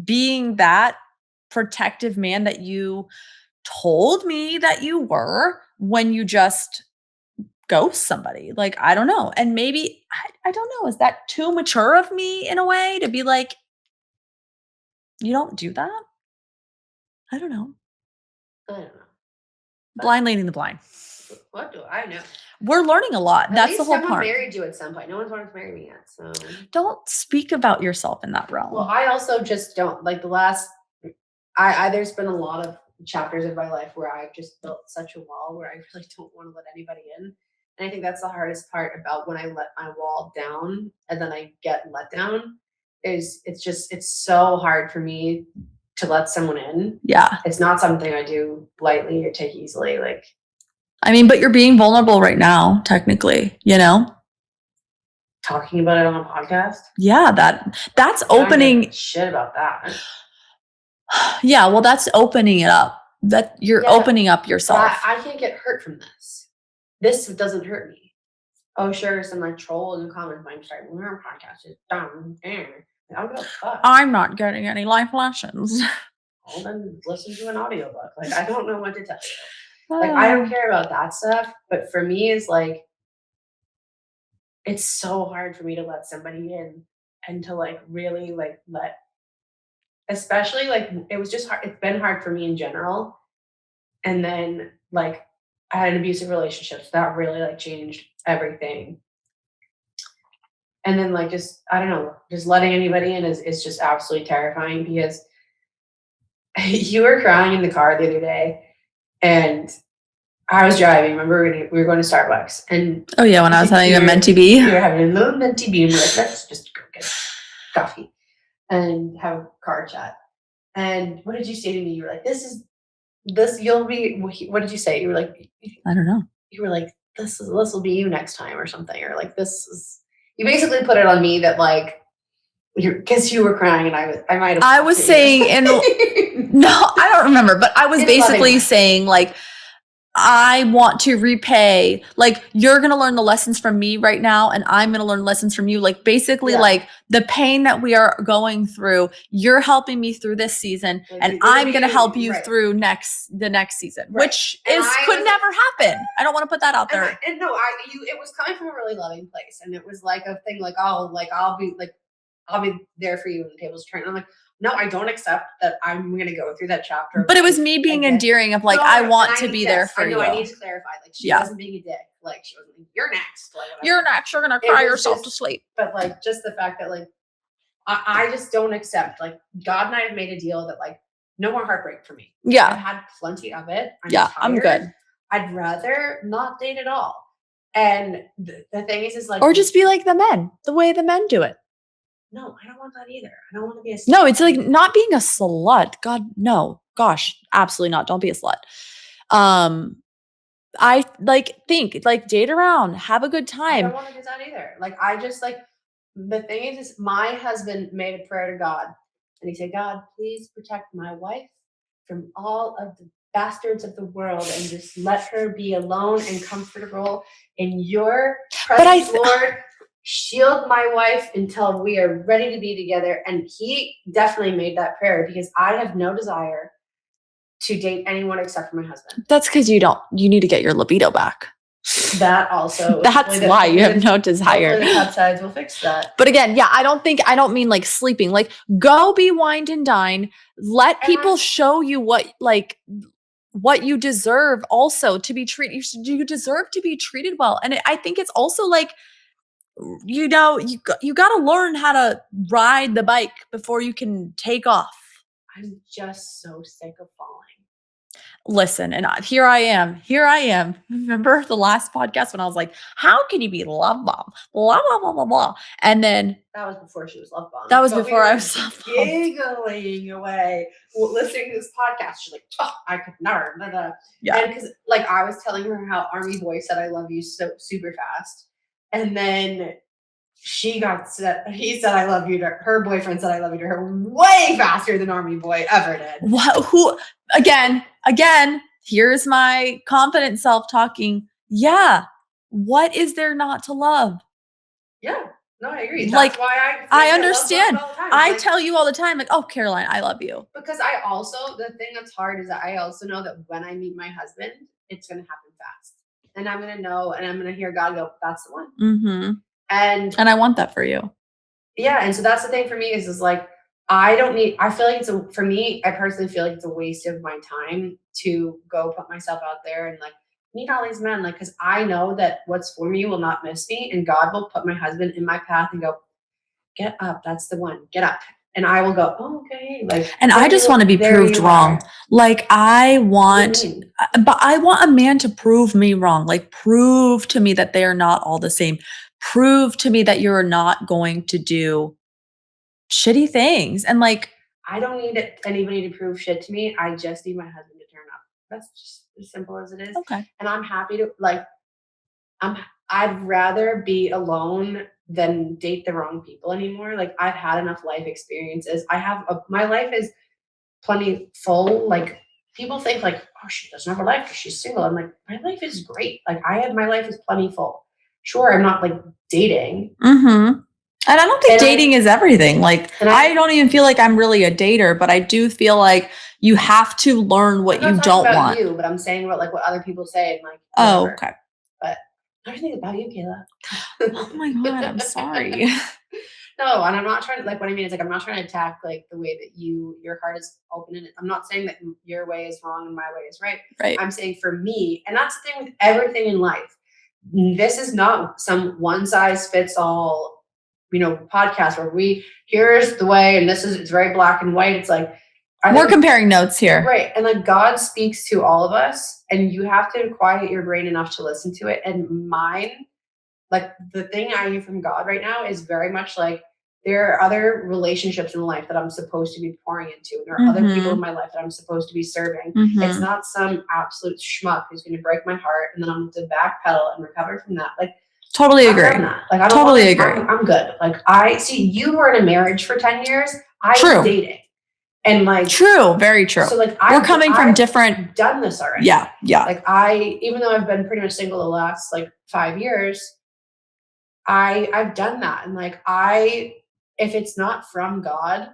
being that protective man that you told me that you were when you just ghost somebody. Like, I don't know. And maybe, I don't know, is that too mature of me in a way to be like, you don't do that? I don't know. Blind leading the blind. What do I know? We're learning a lot. That's the whole part. Someone married you at some point. No one's wanted to marry me yet. So don't speak about yourself in that realm. Well, I also just don't like there's been a lot of chapters of my life where I've just built such a wall where I really don't want to let anybody in. And I think that's the hardest part about when I let my wall down and then I get let down is it's so hard for me to let someone in. Yeah. It's not something I do lightly or take easily. Like, I mean, but you're being vulnerable right now, technically, talking about it on a podcast. Yeah, that's opening shit about that. Yeah, well, that's opening it up. That you're opening up yourself. I can't get hurt from this. This doesn't hurt me. Oh, sure, some like troll in the comments might start, our podcast is dumb. I don't give a fuck. I'm not getting any life lessons. Well, then listen to an audiobook. Like, I don't know what to tell you. Like, I don't care about that stuff. But for me, it's like, it's so hard for me to let somebody in and to like really like let, especially like it was just hard. It's been hard for me in general. And then like I had an abusive relationship, so that really like changed everything. And then like just I don't know, just letting anybody in is just absolutely terrifying because you were crying in the car the other day, and I was driving. Remember, we were going to Starbucks, and when I was having a mentee bee, you were having a little mentee bee, and we're like, let's just go get coffee and have a car chat. And what did you say to me? You were like, this is you'll be, what did you say? You were like, I don't know. you were like, this will be you next time or something. Or like, you basically put it on me that like, because you were crying and I might have. I was saying no, I don't remember, but I was basically saying like, I want to repay, like you're going to learn the lessons from me right now and I'm going to learn lessons from you. Like basically like the pain that we are going through, you're helping me through this season and I'm going to help you through the next season, which could never happen. I don't want to put that out there. And no, it was coming from a really loving place. And it was like a thing like, oh, like I'll be there for you when the tables turn. And I'm like, no, I don't accept that I'm going to go through that chapter. But it was me being endearing of like, I want to be there for you. I need to clarify. Like she wasn't being a dick. Like she wasn't like, you're next. Like, you're next. You're going to cry yourself to sleep. But like, just the fact that like, I just don't accept, like God and I have made a deal that like, no more heartbreak for me. Yeah. I've had plenty of it. I'm good. I'd rather not date at all. And the thing is like, or just be like the way the men do it. No, I don't want that either. I don't want to be a slut. No, it's like not being a slut. God, no. Gosh, absolutely not. Don't be a slut. I like think like date around, have a good time. I don't want to do that either. Like I just like the thing is my husband made a prayer to God and he said, God, please protect my wife from all of the bastards of the world and just let her be alone and comfortable in your presence, Lord. Shield my wife until we are ready to be together. And he definitely made that prayer because I have no desire to date anyone except for my husband. That's because you need to get your libido back. That also. That's why you have no desire. The peptides will fix that. But again, yeah, I don't mean like sleeping. Like go be wined and dine. Let people show you what you deserve also to be treated. You deserve to be treated well. And I think it's also like, you got to learn how to ride the bike before you can take off. I'm just so sick of falling. Listen, and here I am. Remember the last podcast when I was like, how can you be love bomb? Blah, blah, blah, blah, blah. And then that was before she was love bomb. That was before I was love bomb. Giggling away, listening to this podcast. She's like, oh, I could never. Blah, blah. Yeah. And because like I was telling her how Army Boy said I love you so super fast. And then he said I love you to her boyfriend said I love you to her way faster than Army Boy ever did. Who again, here's my confident self talking. Yeah. What is there not to love? Yeah. No, I agree. That's why I understand. I tell you all the time, like, oh, Caroline, I love you. Because the thing that's hard is that I also know that when I meet my husband, it's going to happen fast. And I'm going to know, and I'm going to hear God go, that's the one. Mm-hmm. And I want that for you. Yeah. And so that's the thing for me is like, I feel like I personally feel like it's a waste of my time to go put myself out there and like meet all these men. Like, cause I know that what's for me will not miss me and God will put my husband in my path and go, get up. That's the one. Get up. And I will go, oh, okay. Like, and I just want to be proved wrong. Like but I want a man to prove me wrong. Like prove to me that they are not all the same. Prove to me that you're not going to do shitty things. And like, I don't need anybody to prove shit to me. I just need my husband to turn up. That's just as simple as it is. Okay. And I'm happy to I'd rather be alone than date the wrong people anymore. Like I've had enough life experiences. My life is plenty full. Like people think like, oh, she doesn't have a life because she's single. I'm like, my life is great. Like my life is plenty full. Sure, I'm not like dating. Mm-hmm. And I don't think dating is everything. Like I don't even feel like I'm really a dater, but I do feel like you have to learn what you don't want. You, but I'm saying about like what other people say and like. Oh, okay. But everything about you, Kayla. Oh my God, I'm sorry. No, and I'm not trying to, like, what I mean is like, I'm not trying to attack like the way that your heart is open. And I'm not saying that your way is wrong and my way is right. Right. I'm saying for me, and that's the thing with everything in life. This is not some one size fits all, podcast where here's the way and it's very black and white. It's like, we're comparing notes here. Right. And like God speaks to all of us and you have to quiet your brain enough to listen to it. And mine, like the thing I hear from God right now is very much like, there are other relationships in life that I'm supposed to be pouring into. And there are other people in my life that I'm supposed to be serving. It's not some absolute schmuck who's going to break my heart and then I'm going to backpedal and recover from that. Like, Totally I've agree. done that. Like, I don't Totally agree. agree. I'm good. Like, I see you were in a marriage for 10 years. I True. was dating. And like, true, very true. So like, we're coming from I've different. done this already. Yeah, yeah. Like, even though I've been pretty much single the last like 5 years, I've done that. And like, if it's not from God,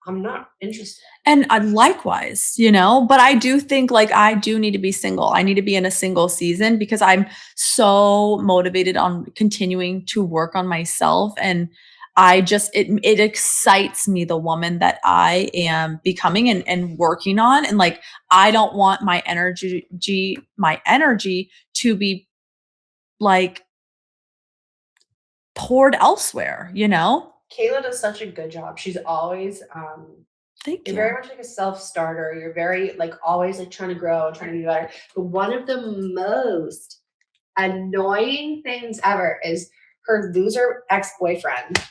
I'm not interested. And likewise, you know, but I do think like I do need to be single. I need to be in a single season because I'm so motivated on continuing to work on myself. And I just, it excites me, the woman that I am becoming and working on. And like, I don't want my energy to be like poured elsewhere, you know? Kayla does such a good job. She's always, Thank you're you. very much like a self-starter. You're very like always like trying to grow, trying to be better. But one of the most annoying things ever is her loser ex-boyfriend.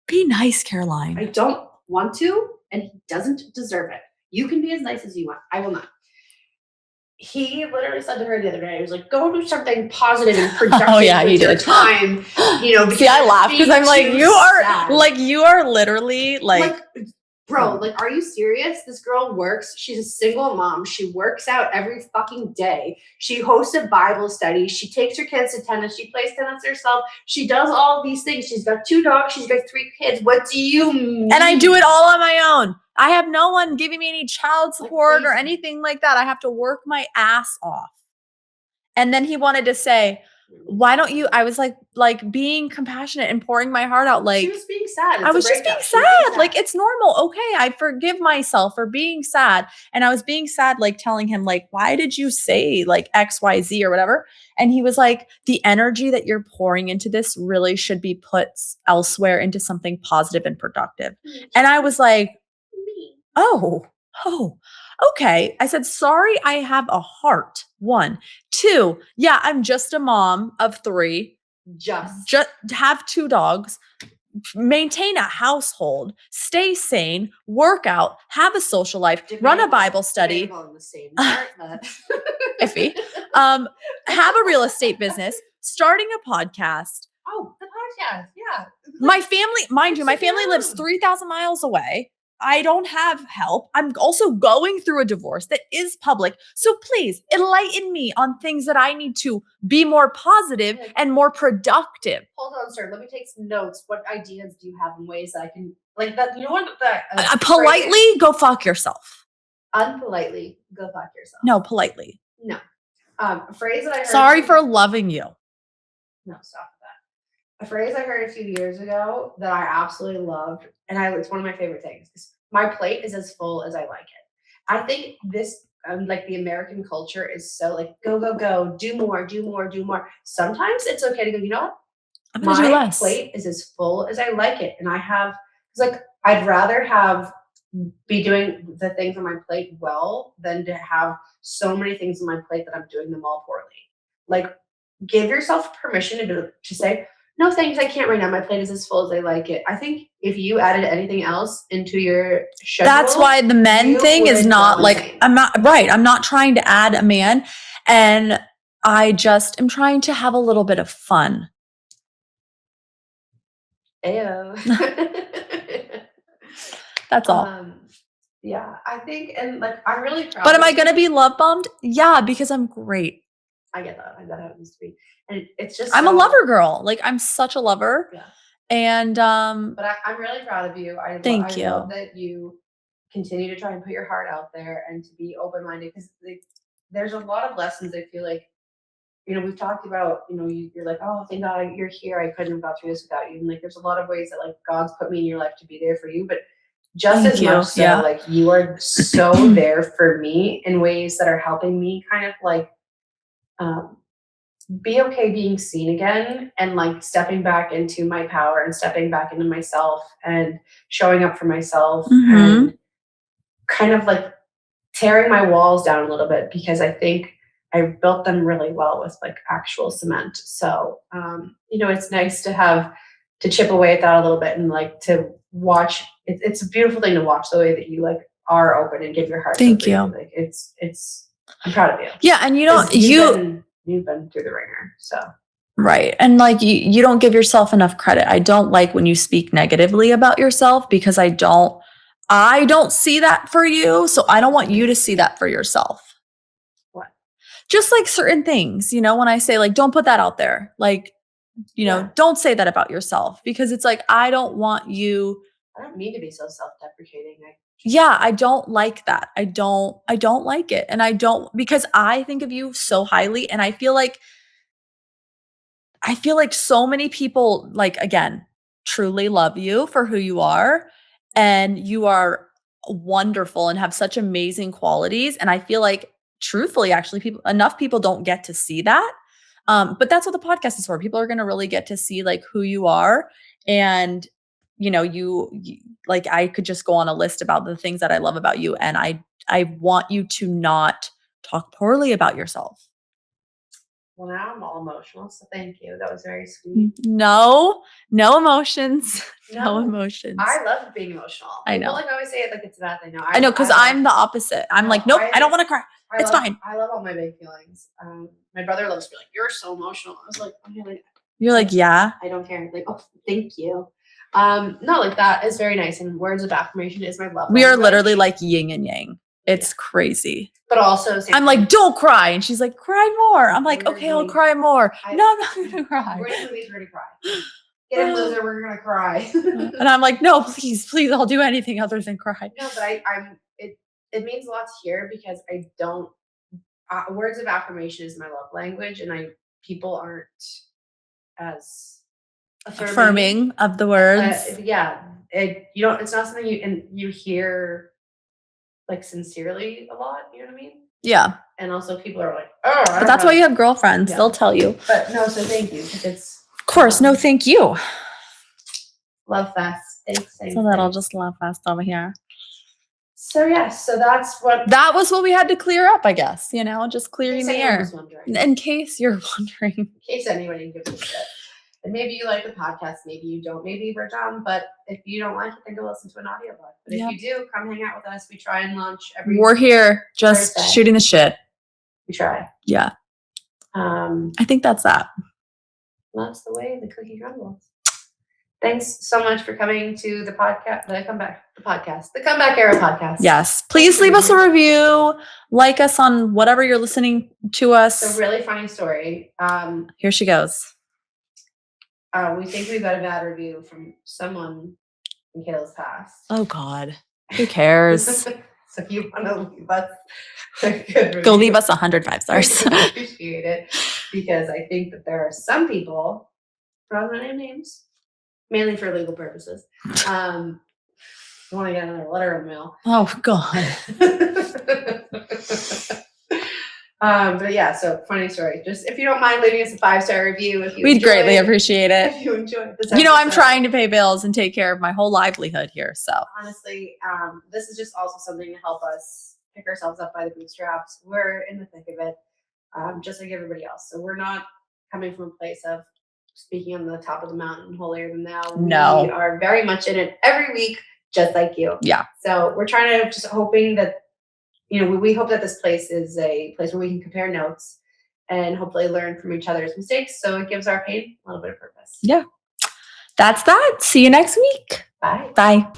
Be nice, Caroline. I don't want to, and he doesn't deserve it. You can be as nice as you want. I will not. He literally said to her the other day, he was like, go do something positive and productive with your time. You know, see, I laugh because I'm like, you are literally like bro, like, are you serious? This girl works. She's a single mom. She works out every fucking day. She hosts a Bible study. She takes her kids to tennis. She plays tennis herself. She does all these things. She's got 2 dogs. She's got 3 kids. What do you mean? And I do it all on my own. I have no one giving me any child support or anything like that. I have to work my ass off. And then he wanted to say, why don't you? I was like being compassionate and pouring my heart out. Like, she was being sad. I was just being sad. Like, it's normal. Okay. I forgive myself for being sad. And I was being sad, like telling him like, why did you say like X, Y, Z or whatever? And he was like, the energy that you're pouring into this really should be put elsewhere into something positive and productive. And I was like, oh, okay. I said, sorry, I have a heart. 1, 2. Yeah, I'm just a mom of 3. Just have 2 dogs, maintain a household, stay sane, work out, have a social life, run a Bible study. Iffy. Have a real estate business, starting a podcast. Oh, the podcast. Yeah. My family, mind you, my family lives 3,000 miles away. I don't have help. I'm also going through a divorce that is public. So please enlighten me on things that I need to be more positive and more productive. Hold on, sir. Let me take some notes. What ideas do you have in ways that I can like that? You know what? Politely go fuck yourself. Unpolitely go fuck yourself. No, politely. No. A phrase that I heard. Sorry for loving you. No, stop that. A phrase I heard a few years ago that I absolutely loved, and it's one of my favorite things. My plate is as full as I like it. I think this, like the American culture is so like, go, go, go, do more, do more, do more. Sometimes it's okay to go, you know what? I'm gonna do less. My plate is as full as I like it. And it's like, I'd rather be doing the things on my plate well than to have so many things on my plate that I'm doing them all poorly. Like, give yourself permission to say, no, thanks, I can't right now. My plate is as full as I like it. I think if you added anything else into your schedule, that's why the men thing is not like, I'm not trying to add a man. And I just am trying to have a little bit of fun. Ayo. That's all. Yeah, I think, and like, I'm really proud. But am I going to be love bombed? Yeah, because I'm great. I get that. That happens to be. And it's just, I'm a lover girl. Like, I'm such a lover. Yeah. And, but I'm really proud of you. I love that you continue to try and put your heart out there and to be open-minded, because there's a lot of lessons I feel like, you know, we've talked about, you know, you're like, oh, thank God you're here. I couldn't have got through this without you. And like, there's a lot of ways that like God's put me in your life to be there for you, but just as much so, like, you are so there for me in ways that are helping me kind of like, be okay being seen again, and like stepping back into my power and stepping back into myself and showing up for myself, and kind of like tearing my walls down a little bit, because I think I built them really well with like actual cement. So, you know, it's nice to have to chip away at that a little bit and like to watch. It's a beautiful thing to watch the way that you like are open and give your heart. Thank so you. Like I'm proud of you. Yeah, and you've been through the ringer, so. Right. And like you don't give yourself enough credit. I don't like when you speak negatively about yourself because I don't see that for you. So I don't want you to see that for yourself. What? Just like certain things, when I say like, don't put that out there. Like, don't say that about yourself because it's like, I don't mean to be so self-deprecating. I don't like that. I don't like it. And because I think of you so highly and I feel like so many people, like, again, truly love you for who you are, and you are wonderful and have such amazing qualities. And I feel like, truthfully, actually, enough people don't get to see that. But that's what the podcast is for. People are going to really get to see like who you are. And, you like, I could just go on a list about the things that I love about you. And I want you to not talk poorly about yourself. Well, now I'm all emotional, so thank you. That was very sweet. No emotions. No emotions. I love being emotional. I know. People like always say it like it's a bad thing. No, I know, because I'm the opposite. I'm like, nope, I don't want to cry. It's fine. I love all my big feelings. My brother loves to be like, you're so emotional. I was like, okay. You're like, yeah. I don't care. Like, oh, thank you. No, like that is very nice. And words of affirmation is my love. We are literally like yin and yang. It's crazy. But also, I'm like, don't cry. And she's like, cry more. I'm like, okay, I'll cry more. No, I'm not going to cry. We're going to cry. Get a loser, we're going to cry. And I'm like, no, please, I'll do anything other than cry. No, but it means a lot to hear because I don't, words of affirmation is my love language and people aren't as affirming of the words. It's not something you hear like sincerely a lot, you know what I mean? Yeah. And also people are like, oh, but that's why you have girlfriends. Yeah. They'll tell you. But no, so thank you. Of course, no, thank you. Love fest. Thanks. So that'll just love fest over here. So that was what we had to clear up, I guess, just clearing the air. In case you're wondering. In case anybody gives a shit. And maybe you like the podcast, maybe you don't, maybe we're dumb, but if you don't like it, then go listen to an audiobook. But if you do, come hang out with us. We try and launch We're here just Thursday. Shooting the shit. We try. Yeah. I think that's that. That's the way the cookie crumbles. Thanks so much for coming to the podcast, the Comeback Era podcast. Yes. Please leave us a review. Like us on whatever you're listening to us. It's a really funny story. Here she goes. We think we got a bad review from someone in Kayla's past. Oh, God. Who cares? So if you want to leave us a good review, go leave us 105 stars. I appreciate it because I think that there are some people, I'm not naming names, mainly for legal purposes, want to get another letter in the mail. Oh, God. But yeah, so funny story. Just if you don't mind leaving us a 5-star review, we'd greatly appreciate it. If you enjoyed this episode. I'm trying to pay bills and take care of my whole livelihood here. So honestly, this is just also something to help us pick ourselves up by the bootstraps. We're in the thick of it, just like everybody else. So we're not coming from a place of speaking on the top of the mountain, holier than thou. No, we are very much in it every week, just like you. Yeah. So we're trying to just hoping that. We hope that this place is a place where we can compare notes and hopefully learn from each other's mistakes. So it gives our pain a little bit of purpose. Yeah. That's that. See you next week. Bye. Bye.